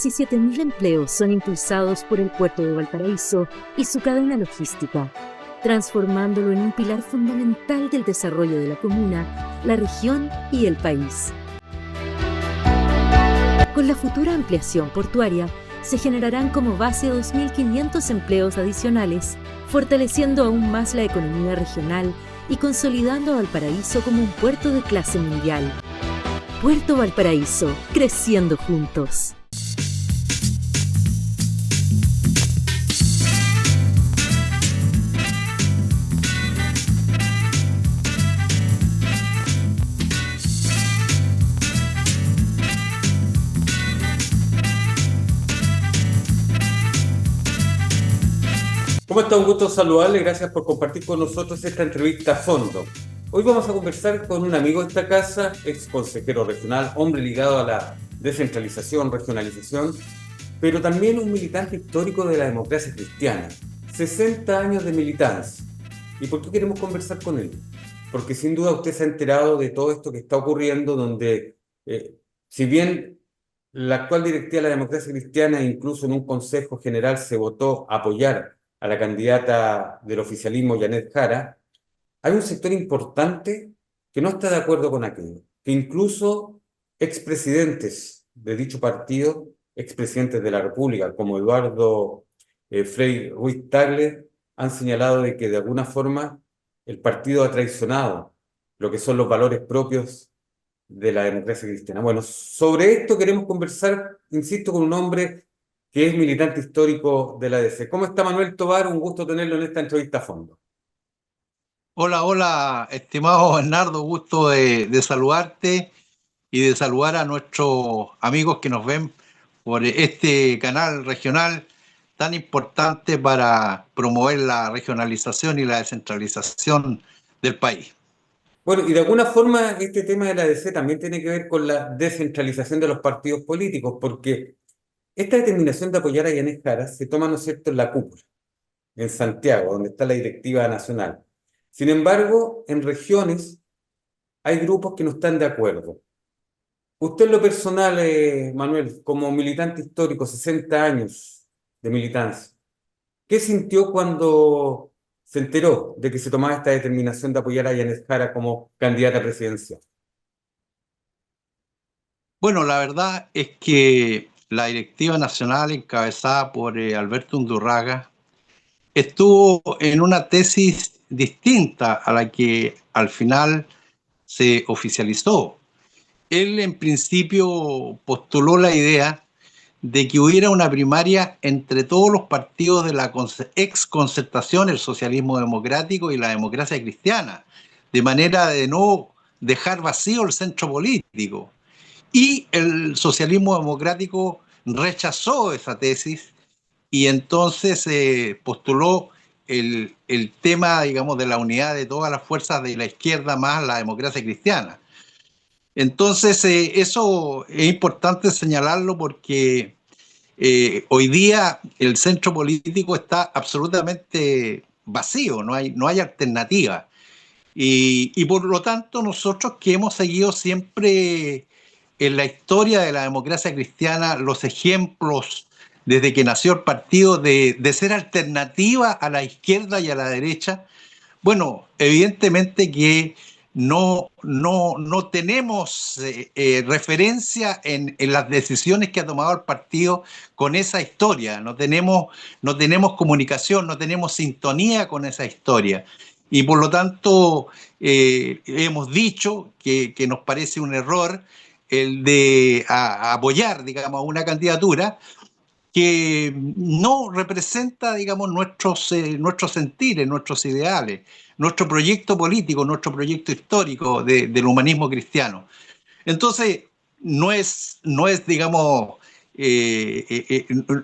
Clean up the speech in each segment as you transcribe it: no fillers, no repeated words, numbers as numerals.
17.000 empleos son impulsados por el puerto de Valparaíso y su cadena logística, transformándolo en un pilar fundamental del desarrollo de la comuna, la región y el país. Con la futura ampliación portuaria, se generarán como base 2.500 empleos adicionales, fortaleciendo aún más la economía regional y consolidando a Valparaíso como un puerto de clase mundial. Puerto Valparaíso, creciendo juntos. ¿Cómo está? Un gusto saludarle, gracias por compartir con nosotros esta entrevista a fondo. Hoy vamos a conversar con un amigo de esta casa, ex consejero regional, hombre ligado a la descentralización, regionalización, pero también un militante histórico de la democracia cristiana. 60 años de militancia. ¿Y por qué queremos conversar con él? Porque sin duda usted se ha enterado de todo esto que está ocurriendo, donde si bien la actual directiva de la democracia cristiana, incluso en un consejo general, se votó a apoyar a la candidata del oficialismo, Yanet Jara, hay un sector importante que no está de acuerdo con aquello, que incluso expresidentes de dicho partido, expresidentes de la República, como Eduardo Frei Ruiz Tagle, han señalado de que de alguna forma el partido ha traicionado lo que son los valores propios de la democracia cristiana. Bueno, sobre esto queremos conversar, insisto, con un hombre que es militante histórico de la ADC. ¿Cómo está Manuel Tovar? Un gusto tenerlo en esta entrevista a fondo. Hola, estimado Bernardo, gusto de saludarte y de saludar a nuestros amigos que nos ven por este canal regional tan importante para promover la regionalización y la descentralización del país. Bueno, y de alguna forma este tema de la ADC también tiene que ver con la descentralización de los partidos políticos, porque esta determinación de apoyar a Yanet Jara se toma, ¿no es cierto?, en la cúpula, en Santiago, donde está la directiva nacional. Sin embargo, en regiones hay grupos que no están de acuerdo. Usted en lo personal, Manuel, como militante histórico, 60 años de militancia, ¿qué sintió cuando se enteró de que se tomaba esta determinación de apoyar a Yanet Jara como candidata presidencial? Bueno, la verdad es que la directiva nacional encabezada por Alberto Undurraga estuvo en una tesis distinta a la que al final se oficializó. Él en principio postuló la idea de que hubiera una primaria entre todos los partidos de la ex concertación, el socialismo democrático y la democracia cristiana, de manera de no dejar vacío el centro político. Y el socialismo democrático rechazó esa tesis y entonces postuló el tema, digamos, de la unidad de todas las fuerzas de la izquierda más la democracia cristiana. Entonces, eso es importante señalarlo porque hoy día el centro político está absolutamente vacío, no hay alternativa. Y por lo tanto, nosotros que hemos seguido siempre en la historia de la democracia cristiana los ejemplos desde que nació el partido de ser alternativa a la izquierda y a la derecha, bueno, evidentemente que no tenemos referencia en las decisiones que ha tomado el partido con esa historia, no tenemos comunicación, no tenemos sintonía con esa historia. Y por lo tanto, hemos dicho que nos parece un error el de apoyar, digamos, una candidatura que no representa, digamos, nuestros sentires, nuestros ideales, nuestro proyecto político, nuestro proyecto histórico del humanismo cristiano. Entonces, no es digamos,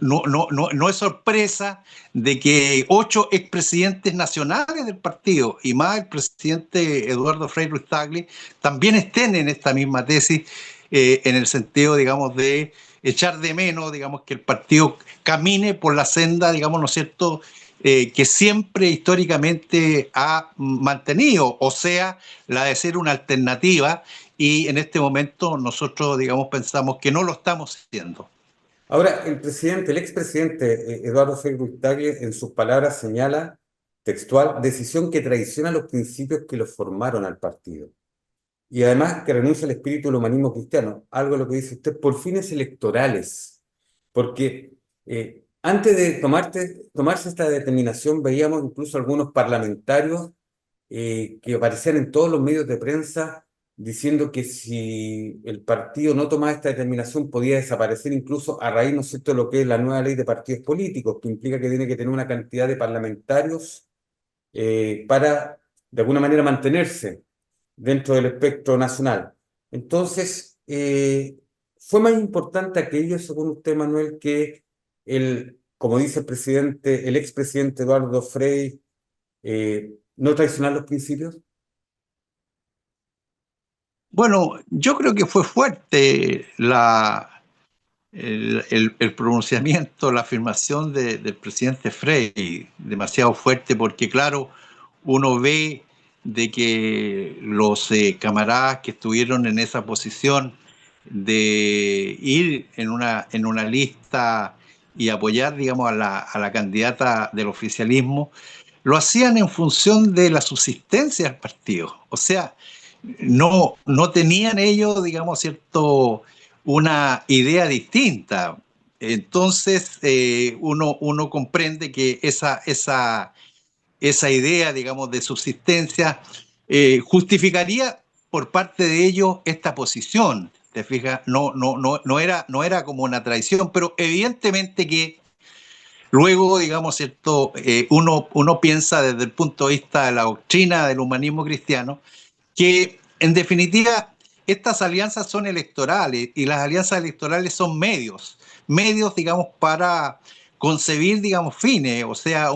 no es sorpresa de que 8 expresidentes nacionales del partido y más el presidente Eduardo Frei Ruiz Tagle también estén en esta misma tesis, en el sentido, digamos, de echar de menos, digamos, que el partido camine por la senda, digamos, ¿no es cierto?, que siempre históricamente ha mantenido, o sea, la de ser una alternativa, y en este momento nosotros, digamos, pensamos que no lo estamos haciendo. Ahora, el expresidente Eduardo Frei Ruiz-Tagle, en sus palabras señala textual, decisión que traiciona los principios que lo formaron al partido. Y además que renuncia al espíritu del humanismo cristiano, algo de lo que dice usted, por fines electorales. Porque antes de tomarse esta determinación, veíamos incluso algunos parlamentarios que aparecían en todos los medios de prensa diciendo que si el partido no tomaba esta determinación podía desaparecer incluso a raíz, ¿no es cierto?, de lo que es la nueva ley de partidos políticos, que implica que tiene que tener una cantidad de parlamentarios para, de alguna manera, mantenerse dentro del espectro nacional. Entonces, fue más importante aquello, según usted, Manuel, que como dice el presidente, el expresidente Eduardo Frei, no traicionar los principios. Bueno, yo creo que fue fuerte el pronunciamiento, la afirmación del presidente Frei, demasiado fuerte, porque claro, uno ve de que los camaradas que estuvieron en esa posición de ir en una lista y apoyar, digamos, a la candidata del oficialismo, lo hacían en función de la subsistencia del partido. O sea, no tenían ellos, digamos, cierto, una idea distinta. Entonces, uno comprende que esa idea, digamos, de subsistencia justificaría por parte de ellos esta posición. ¿Te fijas? No era como una traición, pero evidentemente que luego, digamos, cierto, uno piensa desde el punto de vista de la doctrina del humanismo cristiano, que en definitiva estas alianzas son electorales y las alianzas electorales son medios, digamos, para concebir, digamos, fines, o sea,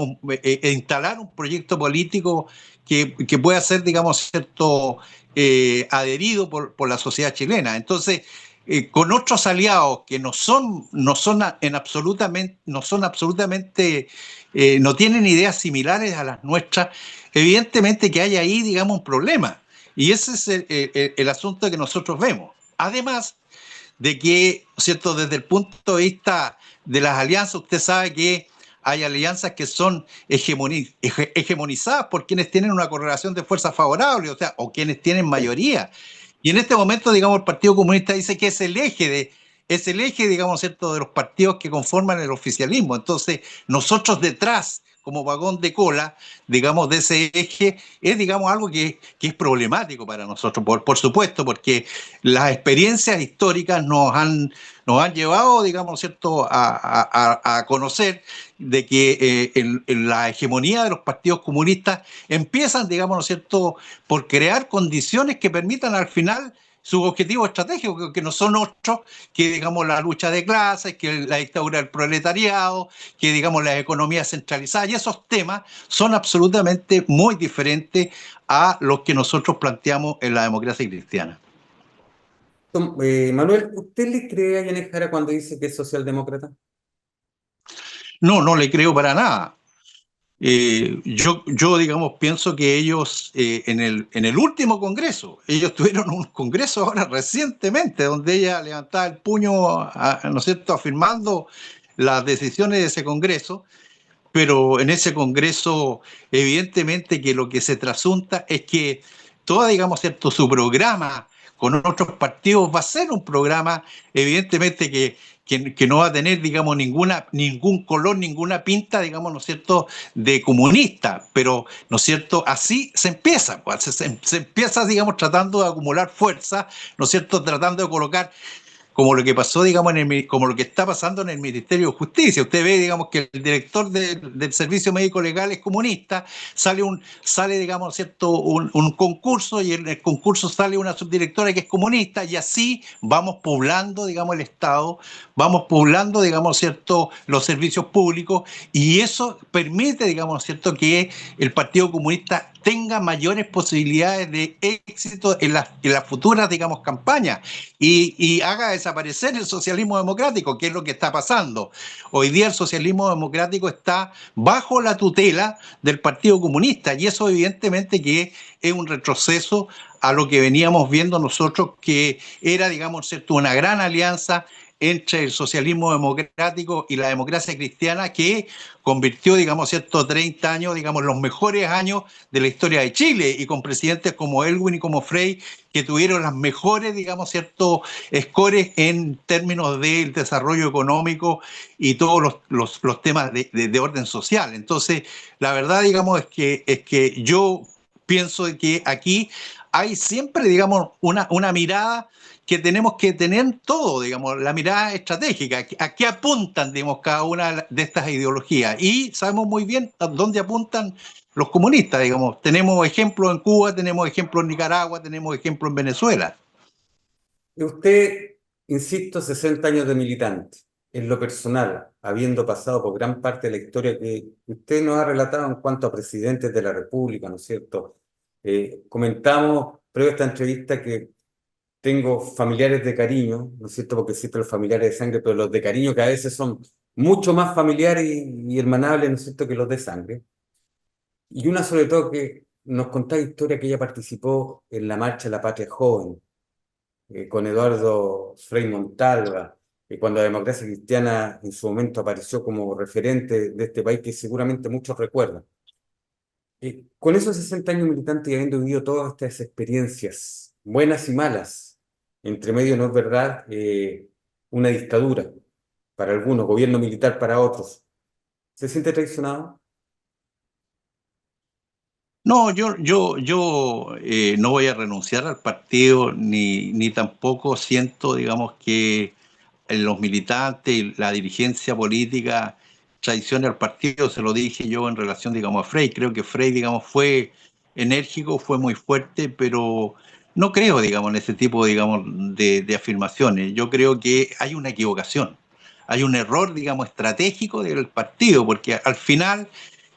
instalar un proyecto político que pueda ser, digamos, cierto, adherido por la sociedad chilena. Entonces, con otros aliados que no tienen ideas similares a las nuestras, evidentemente que hay ahí, digamos, un problema. Y ese es el asunto que nosotros vemos. Además de que, ¿cierto?, desde el punto de vista de las alianzas, usted sabe que hay alianzas que son hegemonizadas por quienes tienen una correlación de fuerzas favorable, o sea, o quienes tienen mayoría. Y en este momento, digamos, el Partido Comunista dice que es el eje, digamos, ¿cierto?, de los partidos que conforman el oficialismo. Entonces, nosotros detrás, como vagón de cola, digamos, de ese eje, es, digamos, algo que es problemático para nosotros, por supuesto, porque las experiencias históricas nos han llevado, digamos, ¿cierto?, a conocer de que en la hegemonía de los partidos comunistas empiezan, digamos, ¿no es cierto?, por crear condiciones que permitan al final sus objetivos estratégicos, que no son otros que, digamos, la lucha de clases, que la dictadura del proletariado, que, digamos, la economía centralizada, y esos temas son absolutamente muy diferentes a los que nosotros planteamos en la democracia cristiana. Manuel, ¿usted le cree a Yanez Jara cuando dice que es socialdemócrata? No le creo para nada. Yo, digamos, pienso que ellos en el último congreso, ellos tuvieron un congreso ahora recientemente, donde ella levantaba el puño, ¿no es cierto?, afirmando las decisiones de ese congreso, pero en ese congreso evidentemente que lo que se trasunta es que toda, digamos, cierto, su programa con otros partidos va a ser un programa evidentemente que no va a tener, digamos, ningún color, ninguna pinta, digamos, ¿no es cierto?, de comunista, pero, ¿no es cierto?, así se empieza, pues, se empieza, digamos, tratando de acumular fuerza, ¿no es cierto?, tratando de colocar como lo que pasó, digamos, como lo que está pasando en el Ministerio de Justicia. Usted ve, digamos, que el director del Servicio Médico Legal es comunista, sale, digamos, ¿cierto?, un concurso, y en el concurso sale una subdirectora que es comunista, y así vamos poblando, digamos, el Estado, vamos poblando, digamos, ¿cierto?, los servicios públicos, y eso permite, digamos, ¿cierto?, que el Partido Comunista tenga mayores posibilidades de éxito en las futuras, digamos, campañas, y haga desaparecer el socialismo democrático, que es lo que está pasando. Hoy día el socialismo democrático está bajo la tutela del Partido Comunista, y eso evidentemente que es un retroceso a lo que veníamos viendo nosotros, que era, digamos, ¿cierto?, una gran alianza entre el socialismo democrático y la democracia cristiana que convirtió, digamos, ciertos 30 años, digamos, los mejores años de la historia de Chile, y con presidentes como Elwin y como Frei, que tuvieron las mejores, digamos, ciertos scores en términos del desarrollo económico y todos los temas de orden social. Entonces, la verdad, digamos, es que yo pienso que aquí hay siempre, digamos, una mirada que tenemos que tener todo, digamos, la mirada estratégica, a qué apuntan, digamos, cada una de estas ideologías. Y sabemos muy bien a dónde apuntan los comunistas, digamos. Tenemos ejemplos en Cuba, tenemos ejemplos en Nicaragua, tenemos ejemplos en Venezuela. Usted, insisto, 60 años de militante. En lo personal, habiendo pasado por gran parte de la historia que usted nos ha relatado en cuanto a presidentes de la República, ¿no es cierto? Comentamos previo a esta entrevista que tengo familiares de cariño, ¿no es cierto? Porque existen los familiares de sangre, pero los de cariño que a veces son mucho más familiares y hermanables, ¿no es cierto?, que los de sangre. Y una sobre todo que nos contaba historia que ella participó en la Marcha de la Patria Joven, con Eduardo Frei Montalva, cuando la democracia cristiana en su momento apareció como referente de este país que seguramente muchos recuerdan. Con esos 60 años militantes y habiendo vivido todas estas experiencias, buenas y malas, entre medio, no es verdad, una dictadura para algunos, gobierno militar para otros, ¿se siente traicionado? No, yo no voy a renunciar al partido, ni tampoco siento, digamos, que los militantes y la dirigencia política traicione al partido. Se lo dije yo en relación, digamos, a Frei. Creo que Frei, digamos, fue enérgico, fue muy fuerte, pero no creo, digamos, en ese tipo, digamos, de afirmaciones. Yo creo que hay una equivocación, hay un error, digamos, estratégico del partido, porque al final,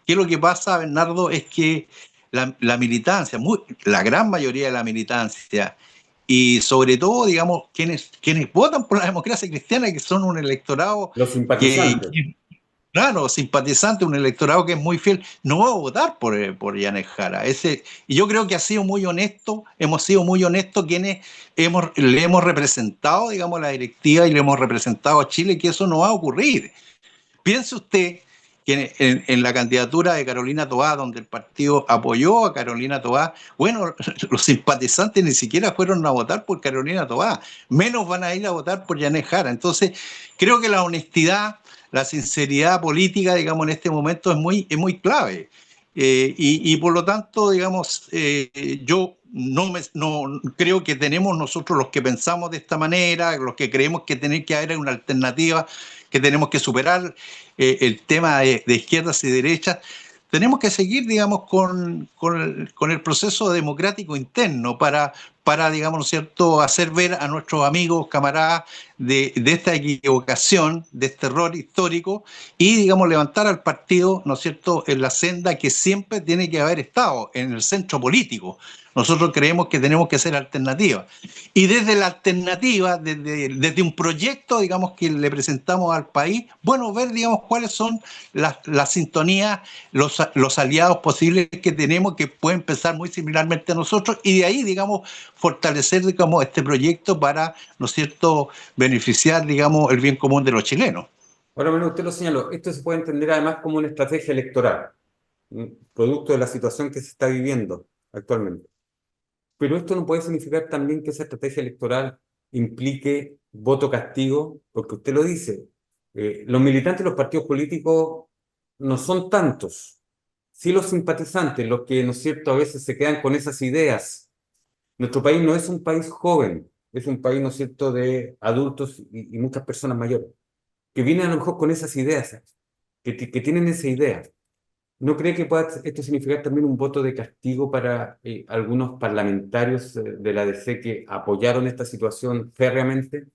¿qué es lo que pasa, Bernardo? Es que la militancia, la gran mayoría de la militancia, y sobre todo, digamos, quienes votan por la democracia cristiana, que son un electorado Los que, simpatizantes. claro, simpatizante, un electorado que es muy fiel, no va a votar por Yanes Jara. Y yo creo que ha sido muy honesto, hemos sido muy honestos quienes le hemos representado, digamos, la directiva, y le hemos representado a Chile, que eso no va a ocurrir. Piense usted que en la candidatura de Carolina Toá, donde el partido apoyó a Carolina Toá, bueno, los simpatizantes ni siquiera fueron a votar por Carolina Toá, menos van a ir a votar por Yanes Jara. Entonces, creo que la honestidad, la sinceridad política, digamos, en este momento es muy clave. Y por lo tanto, digamos, yo no creo que tenemos nosotros, los que pensamos de esta manera, los que creemos que tiene que haber una alternativa, que tenemos que superar el tema de izquierdas y derechas, tenemos que seguir, digamos, con el proceso democrático interno para, digamos, ¿no es cierto?, hacer ver a nuestros amigos, camaradas, de esta equivocación, de este error histórico, y, digamos, levantar al partido, ¿no es cierto?, en la senda que siempre tiene que haber estado, en el centro político. Nosotros creemos que tenemos que ser alternativa. Y desde la alternativa, desde un proyecto, digamos, que le presentamos al país, bueno, ver, digamos, cuáles son las sintonías, los aliados posibles que tenemos, que pueden pensar muy similarmente a nosotros, y de ahí, digamos, fortalecer, digamos, este proyecto para, ¿no es cierto?, beneficiar, digamos, el bien común de los chilenos. Ahora, menos usted lo señaló, esto se puede entender además como una estrategia electoral, producto de la situación que se está viviendo actualmente. Pero esto no puede significar también que esa estrategia electoral implique voto castigo, porque usted lo dice, los militantes de los partidos políticos no son tantos, sí los simpatizantes, los que, ¿no es cierto?, a veces se quedan con esas ideas. Nuestro país no es un país joven, es un país, ¿no es cierto?, de adultos y muchas personas mayores, que vienen a lo mejor con esas ideas, que tienen esa idea. ¿No cree que pueda esto significar también un voto de castigo para algunos parlamentarios de la DC que apoyaron esta situación férreamente?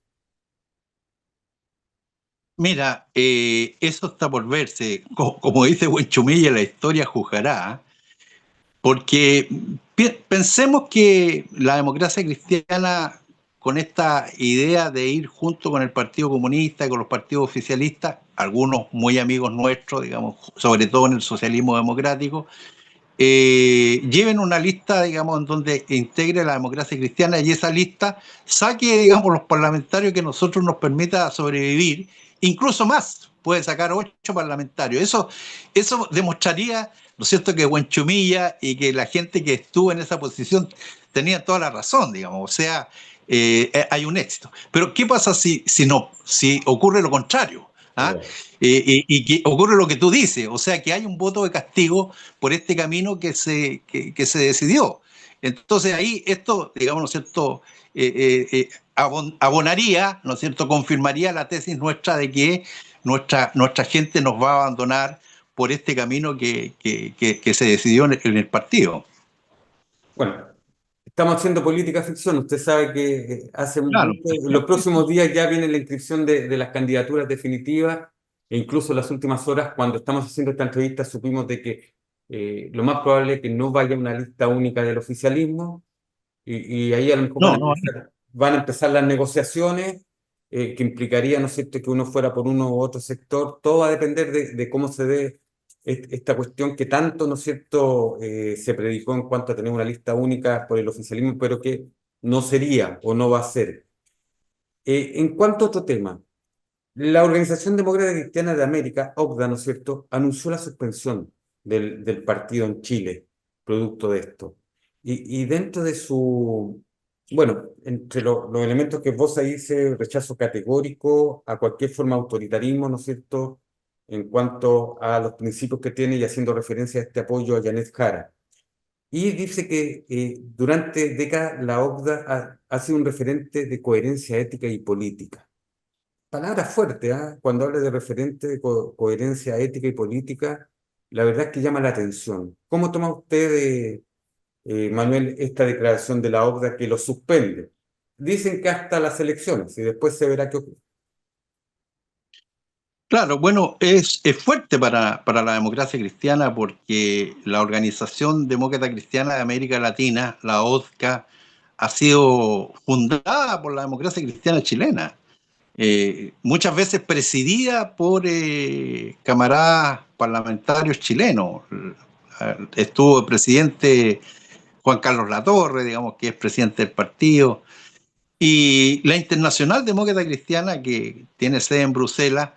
Mira, eso está por verse. Como dice Buenchumilla, la historia juzgará, porque pensemos que la democracia cristiana, con esta idea de ir junto con el Partido Comunista y con los partidos oficialistas, algunos muy amigos nuestros, digamos, sobre todo en el socialismo democrático, lleven una lista, digamos, en donde integre la democracia cristiana y esa lista saque, digamos, los parlamentarios que nosotros nos permita sobrevivir, incluso más, puede sacar 8 parlamentarios. Eso demostraría, ¿no es cierto?, que Buenchumilla y que la gente que estuvo en esa posición tenía toda la razón, digamos, o sea, hay un éxito. Pero ¿qué pasa si ocurre lo contrario? ¿Ah? Y que ocurre lo que tú dices, o sea, que hay un voto de castigo por este camino que se decidió. Entonces ahí esto, digamos, ¿no es cierto?, abonaría, ¿no es cierto?, confirmaría la tesis nuestra de que nuestra gente nos va a abandonar por este camino que se decidió en el partido. Bueno, estamos haciendo política ficción. Usted sabe que Claro. en los próximos días ya viene la inscripción de las candidaturas definitivas e incluso en las últimas horas, cuando estamos haciendo esta entrevista, supimos de que lo más probable es que no vaya una lista única del oficialismo y ahí a lo mejor No, no, van a empezar las negociaciones que implicaría, ¿no es cierto?, que uno fuera por uno u otro sector. Todo va a depender de cómo se dé esta cuestión que tanto, ¿no es cierto?, se predicó en cuanto a tener una lista única por el oficialismo, pero que no sería o no va a ser. En cuanto a otro tema, la Organización Demócrata Cristiana de América, OCDA, ¿no es cierto?, anunció la suspensión del partido en Chile, producto de esto. Y dentro de su, bueno, entre los elementos que vos ahí dice, rechazo categórico a cualquier forma de autoritarismo, ¿no es cierto?, en cuanto a los principios que tiene y haciendo referencia a este apoyo a Janet Jara. Y dice que durante décadas la OCDA ha sido un referente de coherencia ética y política. Palabra fuerte, ¿ah? Cuando habla de referente de coherencia ética y política, la verdad es que llama la atención. ¿Cómo toma usted, Manuel, esta declaración de la OCDE que lo suspende? Dicen que hasta las elecciones y después se verá qué ocurre. claro, bueno, es fuerte para la democracia cristiana porque la Organización Demócrata Cristiana de América Latina, la ODCA, ha sido fundada por la democracia cristiana chilena, muchas veces presidida por camaradas parlamentarios chilenos. Estuvo el presidente Juan Carlos Latorre, digamos, que es presidente del partido, y la Internacional Demócrata Cristiana, que tiene sede en Bruselas,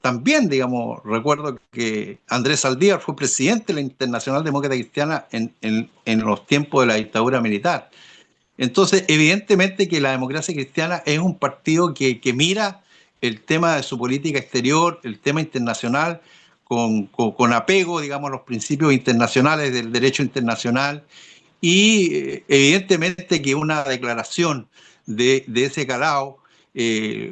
también, digamos, recuerdo que Andrés Saldívar fue presidente de la Internacional Demócrata Cristiana en los tiempos de la dictadura militar. Entonces, evidentemente que la democracia cristiana es un partido que mira el tema de su política exterior, el tema internacional, con apego, digamos, a los principios internacionales del derecho internacional y evidentemente que una declaración de ese calado,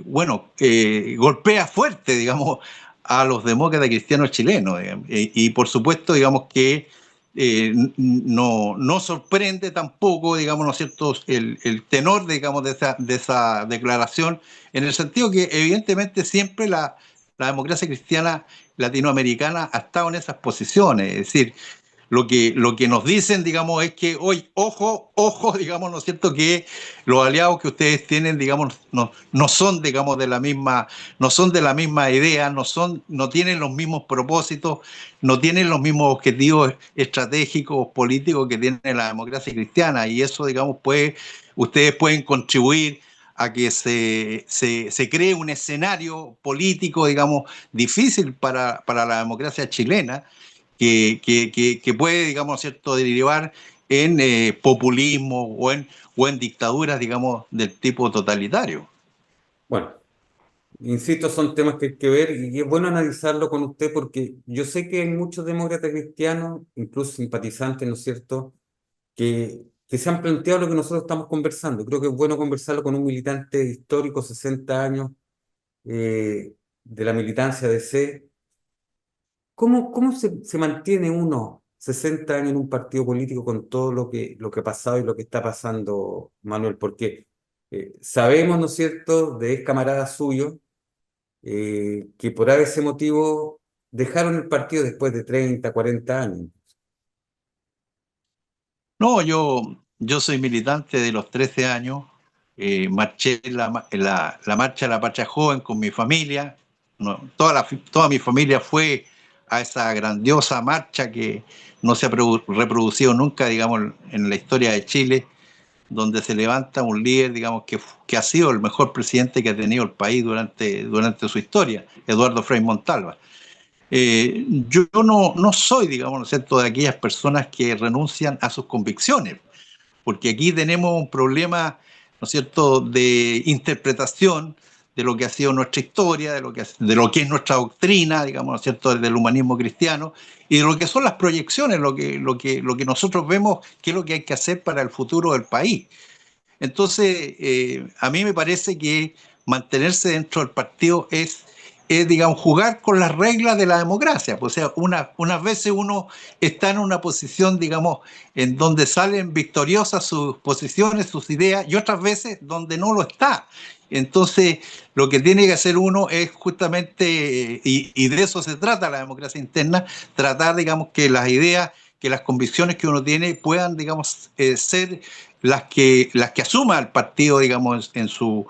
golpea fuerte, digamos, a los demócratas cristianos chilenos. Y por supuesto, digamos que no sorprende tampoco, digamos, ¿no es cierto?, el tenor, digamos, de esa declaración, en el sentido que evidentemente siempre la democracia cristiana latinoamericana ha estado en esas posiciones, es decir, lo que nos dicen, digamos, es que hoy, ojo, digamos, ¿no es cierto?, que los aliados que ustedes tienen, digamos, no son, digamos, no son de la misma idea, no tienen los mismos propósitos, no tienen los mismos objetivos estratégicos, políticos que tiene la democracia cristiana, y eso, digamos, ustedes pueden contribuir a que se cree un escenario político, digamos, difícil para la democracia chilena, que puede, digamos, ¿cierto?, derivar en populismo o en dictaduras, digamos, del tipo totalitario. Bueno, insisto, son temas que hay que ver y es bueno analizarlo con usted porque yo sé que hay muchos demócratas cristianos, incluso simpatizantes, ¿no es cierto?, que se han planteado lo que nosotros estamos conversando. Creo que es bueno conversarlo con un militante histórico, 60 años, de la militancia de C. ¿Cómo se mantiene uno 60 años en un partido político con todo lo que ha pasado y lo que está pasando, Manuel? Porque sabemos, ¿no es cierto?, de ex camaradas suyos que por ese motivo dejaron el partido después de 30, 40 años. No, yo soy militante de los 13 años, marché en la Marcha de la Patria Joven con mi familia, no, toda mi familia fue a esa grandiosa marcha que no se ha reproducido nunca, digamos, en la historia de Chile, donde se levanta un líder, digamos, que ha sido el mejor presidente que ha tenido el país durante su historia, Eduardo Frei Montalva. Yo no soy, digamos, ¿no es cierto?, de aquellas personas que renuncian a sus convicciones, porque aquí tenemos un problema, ¿no es cierto?, de interpretación de lo que ha sido nuestra historia, de lo que es nuestra doctrina, digamos, ¿no es cierto?, del humanismo cristiano, y de lo que son las proyecciones, lo que nosotros vemos, qué es lo que hay que hacer para el futuro del país. Entonces, a mí me parece que mantenerse dentro del partido es, digamos, jugar con las reglas de la democracia. Pues, o sea, unas veces uno está en una posición, digamos, en donde salen victoriosas sus posiciones, sus ideas, y otras veces donde no lo está. Entonces, lo que tiene que hacer uno es justamente, y de eso se trata la democracia interna, tratar, digamos, que las ideas, que las convicciones que uno tiene puedan, digamos, ser las que asuma el partido, digamos, en su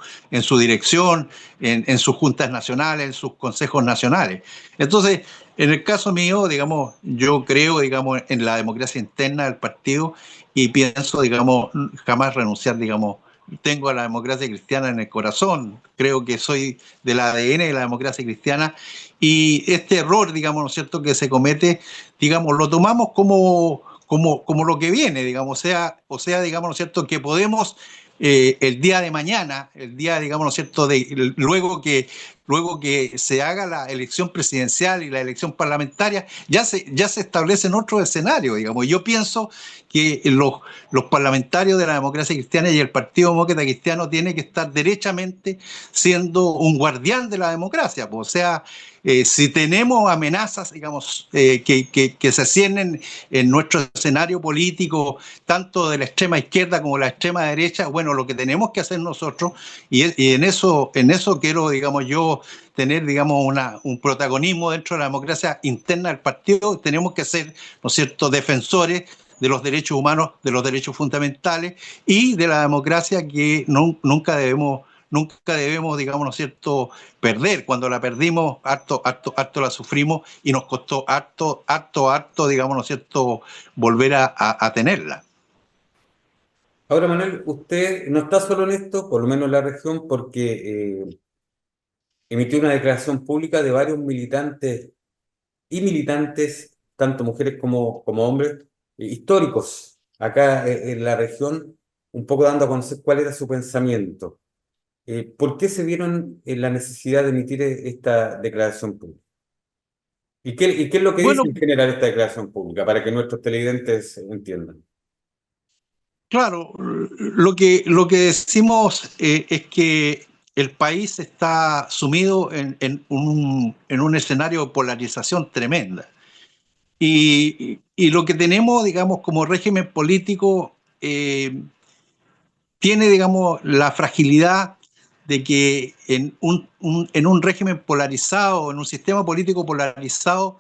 dirección, en sus juntas nacionales, en sus consejos nacionales. Entonces, en el caso mío, digamos, yo creo, digamos, en la democracia interna del partido y pienso, digamos, jamás renunciar, digamos, tengo a la democracia cristiana en el corazón, creo que soy del ADN de la democracia cristiana y este error, digamos, ¿no es cierto?, que se comete, digamos, lo tomamos como lo que viene, digamos, o sea, digamos, ¿no es cierto?, que podemos el día de mañana, el día, digamos, ¿no es cierto?, luego que se haga la elección presidencial y la elección parlamentaria, ya se establecen otros escenarios, digamos. Yo pienso que los parlamentarios de la democracia cristiana y el Partido Demócrata Cristiano tienen que estar derechamente siendo un guardián de la democracia, pues, o sea, si tenemos amenazas, digamos, que se ciernen en nuestro escenario político, tanto de la extrema izquierda como de la extrema derecha, bueno, lo que tenemos que hacer nosotros, y en eso quiero, digamos, yo tener, digamos, un protagonismo dentro de la democracia interna del partido, tenemos que ser, ¿no es cierto?, defensores de los derechos humanos, de los derechos fundamentales y de la democracia que nunca debemos, digamos, ¿no es cierto?, perder. Cuando la perdimos, harto la sufrimos y nos costó harto, digamos, ¿no es cierto?, volver a tenerla. Ahora, Manuel, usted no está solo en esto, por lo menos en la región, porque emitió una declaración pública de varios militantes y militantes, tanto mujeres como hombres, históricos, acá en la región, un poco dando a conocer cuál era su pensamiento. ¿Por qué se vieron en la necesidad de emitir esta declaración pública? ¿Y qué es lo que dice Bueno, en general esta declaración pública, para que nuestros televidentes entiendan? claro, lo que decimos es que el país está sumido en un escenario de polarización tremenda. Y lo que tenemos, digamos, como régimen político tiene, digamos, la fragilidad de que en un régimen polarizado, en un sistema político polarizado,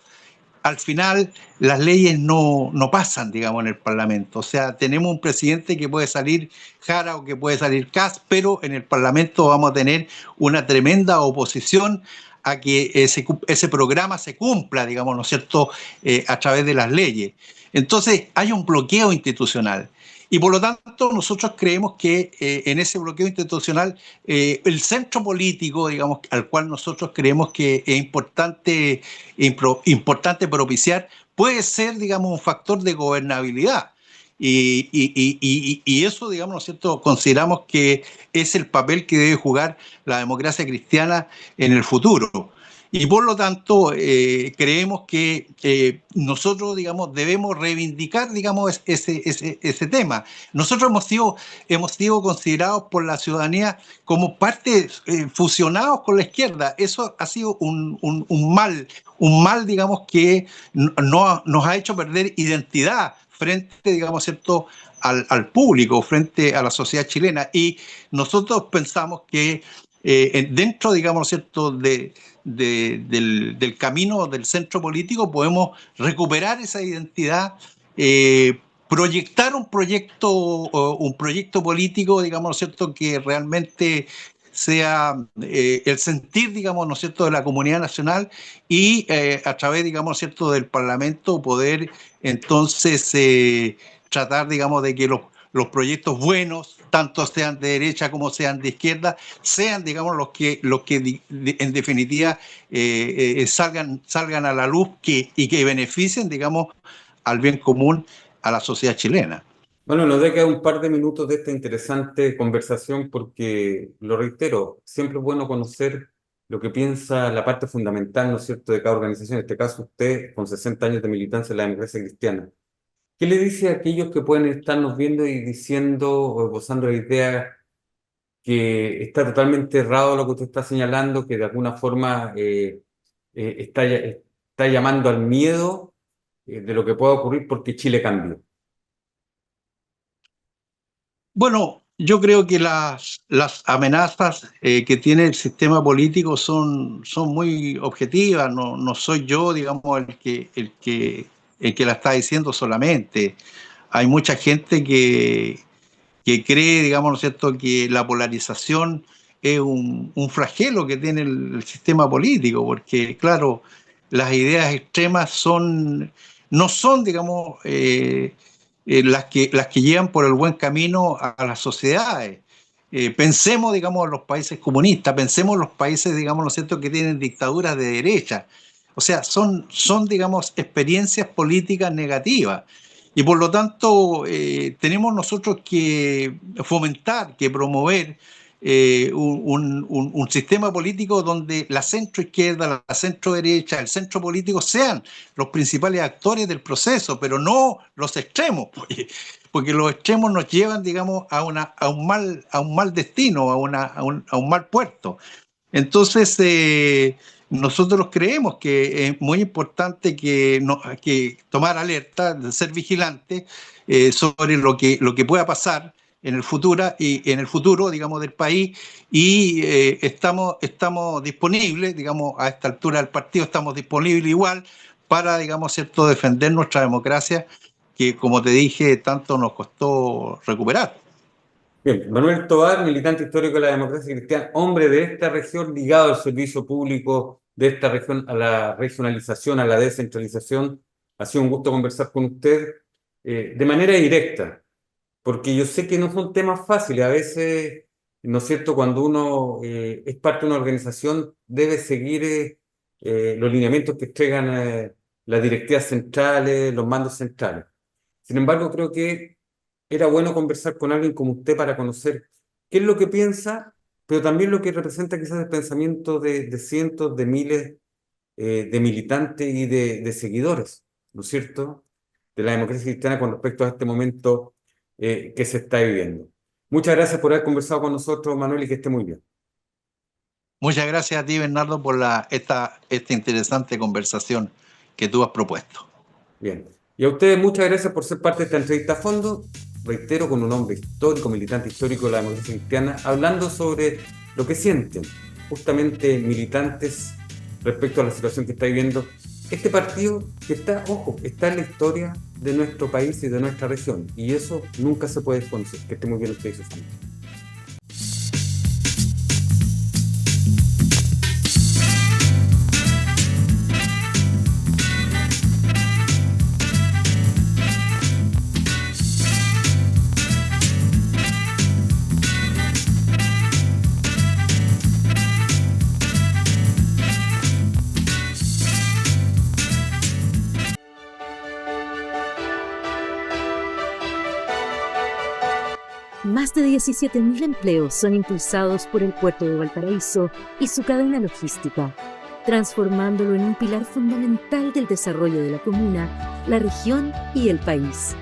al final las leyes no pasan, digamos, en el Parlamento. O sea, tenemos un presidente que puede salir Jara o que puede salir Kast, pero en el Parlamento vamos a tener una tremenda oposición a que ese programa se cumpla, digamos, ¿no es cierto?, a través de las leyes. Entonces, hay un bloqueo institucional. Y por lo tanto, nosotros creemos que en ese bloqueo institucional, el centro político, digamos, al cual nosotros creemos que es importante propiciar, puede ser, digamos, un factor de gobernabilidad. Y eso, digamos, ¿no es cierto?, consideramos que es el papel que debe jugar la democracia cristiana en el futuro. Y por lo tanto, creemos que nosotros, digamos, debemos reivindicar, digamos, ese tema. Nosotros hemos sido considerados por la ciudadanía como parte, fusionados con la izquierda. Eso ha sido un mal, digamos, que nos ha hecho perder identidad frente, digamos, ¿cierto?, al público, frente a la sociedad chilena. Y nosotros pensamos que dentro, digamos, ¿cierto?, del camino del centro político podemos recuperar esa identidad, proyectar un proyecto político, digamos, ¿cierto?, que realmente sea el sentir, digamos, ¿no es cierto?, de la comunidad nacional y a través, digamos, ¿no es cierto?, del Parlamento poder entonces tratar, digamos, de que los proyectos buenos, tanto sean de derecha como sean de izquierda, sean, digamos, los que en definitiva salgan a la luz y que beneficien, digamos, al bien común a la sociedad chilena. Bueno, nos deja un par de minutos de esta interesante conversación porque, lo reitero, siempre es bueno conocer lo que piensa la parte fundamental, ¿no es cierto?, de cada organización. En este caso, usted, con 60 años de militancia en la democracia cristiana. ¿Qué le dice a aquellos que pueden estarnos viendo y diciendo o esbozando la idea que está totalmente errado lo que usted está señalando, que de alguna forma está llamando al miedo de lo que pueda ocurrir porque Chile cambió? Bueno, yo creo que las amenazas que tiene el sistema político son muy objetivas. No soy yo, digamos, el que la está diciendo solamente. Hay mucha gente que cree, digamos, ¿no es cierto?, que la polarización es un flagelo que tiene el sistema político, porque, claro, las ideas extremas no son, digamos, las que llevan por el buen camino a las sociedades. Pensemos, digamos, en los países comunistas, pensemos en los países, digamos, ¿no es cierto?, que tienen dictaduras de derecha. O sea, digamos, experiencias políticas negativas. Y por lo tanto, tenemos nosotros que fomentar, que promover un sistema político donde la centroizquierda, la centroderecha, el centro político sean los principales actores del proceso, pero no los extremos, porque los extremos nos llevan, digamos, a un mal destino, a un mal puerto. Entonces, nosotros creemos que es muy importante que tomar alerta, ser vigilante sobre lo que pueda pasar en el futuro, digamos, del país, y estamos disponibles, digamos, a esta altura del partido estamos disponibles igual para, digamos, cierto, defender nuestra democracia que, como te dije, tanto nos costó recuperar. Bien, Manuel Tovar, militante histórico de la democracia cristiana, hombre de esta región, ligado al servicio público de esta región, a la regionalización, a la descentralización. Ha sido un gusto conversar con usted de manera directa, porque yo sé que no son temas fáciles. A veces, ¿no es cierto?, cuando uno es parte de una organización, debe seguir los lineamientos que entregan las directivas centrales, los mandos centrales. Sin embargo, creo que era bueno conversar con alguien como usted para conocer qué es lo que piensa, pero también lo que representa quizás el pensamiento de cientos, de miles de militantes y de seguidores, ¿no es cierto?, de la democracia cristiana con respecto a este momento que se está viviendo. Muchas gracias por haber conversado con nosotros, Manuel, y que esté muy bien. Muchas gracias a ti, Bernardo, por esta interesante conversación que tú has propuesto. Bien. Y a ustedes muchas gracias por ser parte de esta entrevista a fondo. Reitero, con un hombre histórico, militante histórico de la democracia cristiana, hablando sobre lo que sienten justamente militantes respecto a la situación que está viviendo este partido que está, ojo, está en la historia de nuestro país y de nuestra región. Y eso nunca se puede desconocer. Que esté muy bien usted y su familia. Más de 17.000 empleos son impulsados por el puerto de Valparaíso y su cadena logística, transformándolo en un pilar fundamental del desarrollo de la comuna, la región y el país.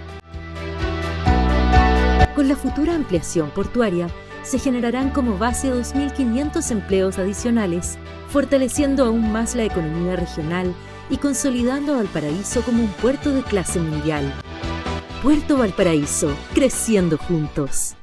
Con la futura ampliación portuaria, se generarán como base 2.500 empleos adicionales, fortaleciendo aún más la economía regional y consolidando a Valparaíso como un puerto de clase mundial. Puerto Valparaíso, creciendo juntos.